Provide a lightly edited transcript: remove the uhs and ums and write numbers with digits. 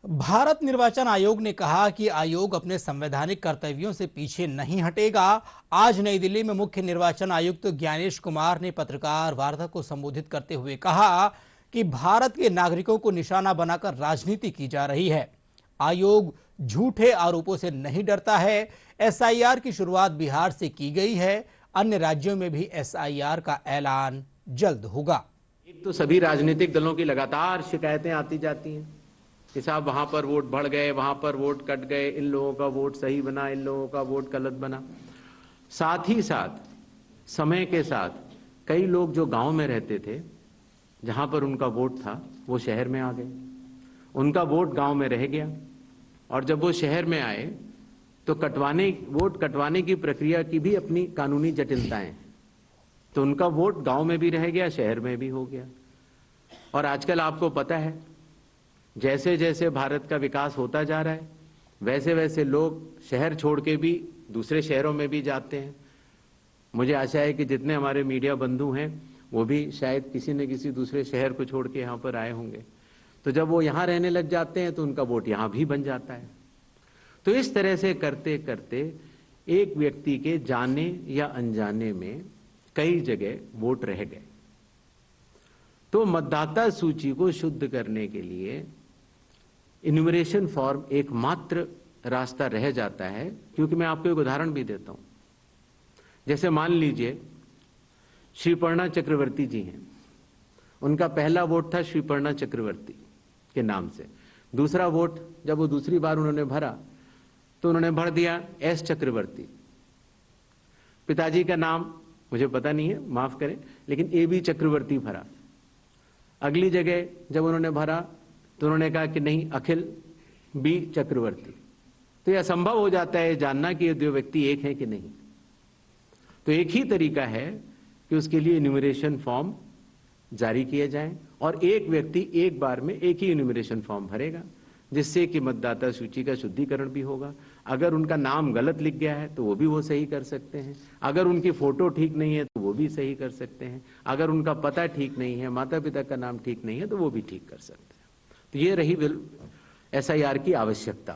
भारत निर्वाचन आयोग ने कहा कि आयोग अपने संवैधानिक कर्तव्यों से पीछे नहीं हटेगा। आज नई दिल्ली में मुख्य निर्वाचन आयुक्त ज्ञानेश कुमार ने पत्रकार वार्ता को संबोधित करते हुए कहा कि भारत के नागरिकों को निशाना बनाकर राजनीति की जा रही है। आयोग झूठे आरोपों से नहीं डरता है। एसआईआर की शुरुआत बिहार से की गई है। अन्य राज्यों में भी एसआईआर का ऐलान जल्द होगा। एक तो सभी राजनीतिक दलों की लगातार शिकायतें आती जाती हैं कि साहब वहां पर वोट बढ़ गए, वहां पर वोट कट गए, इन लोगों का वोट सही बना, इन लोगों का वोट गलत बना। साथ ही साथ समय के साथ कई लोग जो गांव में रहते थे, जहां पर उनका वोट था, वो शहर में आ गए। उनका वोट गांव में रह गया और जब वो शहर में आए तो वोट कटवाने की प्रक्रिया की भी अपनी कानूनी जटिलताएं, तो उनका वोट गांव में भी रह गया, शहर में भी हो गया। और आजकल आपको पता है, जैसे जैसे भारत का विकास होता जा रहा है, वैसे वैसे लोग शहर छोड़ के भी दूसरे शहरों में भी जाते हैं। मुझे आशा है कि जितने हमारे मीडिया बंधु हैं वो भी शायद किसी न किसी दूसरे शहर को छोड़ के यहाँ पर आए होंगे। तो जब वो यहाँ रहने लग जाते हैं तो उनका वोट यहाँ भी बन जाता है। तो इस तरह से करते करते एक व्यक्ति के जाने या अनजाने में कई जगह वोट रह गए। तो मतदाता सूची को शुद्ध करने के लिए इन्यूमरेशन फॉर्म एकमात्र रास्ता रह जाता है। क्योंकि मैं आपको एक उदाहरण भी देता हूं। जैसे मान लीजिए श्रीपर्णा चक्रवर्ती जी हैं, उनका पहला वोट था श्रीपर्णा चक्रवर्ती के नाम से। दूसरा वोट जब वो दूसरी बार उन्होंने भरा तो उन्होंने भर दिया एस चक्रवर्ती। पिताजी का नाम मुझे पता नहीं है, माफ करें, लेकिन ए बी चक्रवर्ती भरा। अगली जगह जब उन्होंने भरा तो उन्होंने कहा कि नहीं, अखिल बी चक्रवर्ती। तो यह असंभव हो जाता है जानना कि ये दो व्यक्ति एक हैं कि नहीं। तो एक ही तरीका है कि उसके लिए इन्यूमरेशन फॉर्म जारी किए जाएं और एक व्यक्ति एक बार में एक ही इन्यूमरेशन फॉर्म भरेगा, जिससे कि मतदाता सूची का शुद्धिकरण भी होगा। अगर उनका नाम गलत लिख गया है तो वो भी वो सही कर सकते हैं। अगर उनकी फोटो ठीक नहीं है तो वो भी सही कर सकते हैं। अगर उनका पता ठीक नहीं है, माता पिता का नाम ठीक नहीं है, तो वो भी ठीक कर सकते हैं। तो ये रही एसआईआर की आवश्यकता।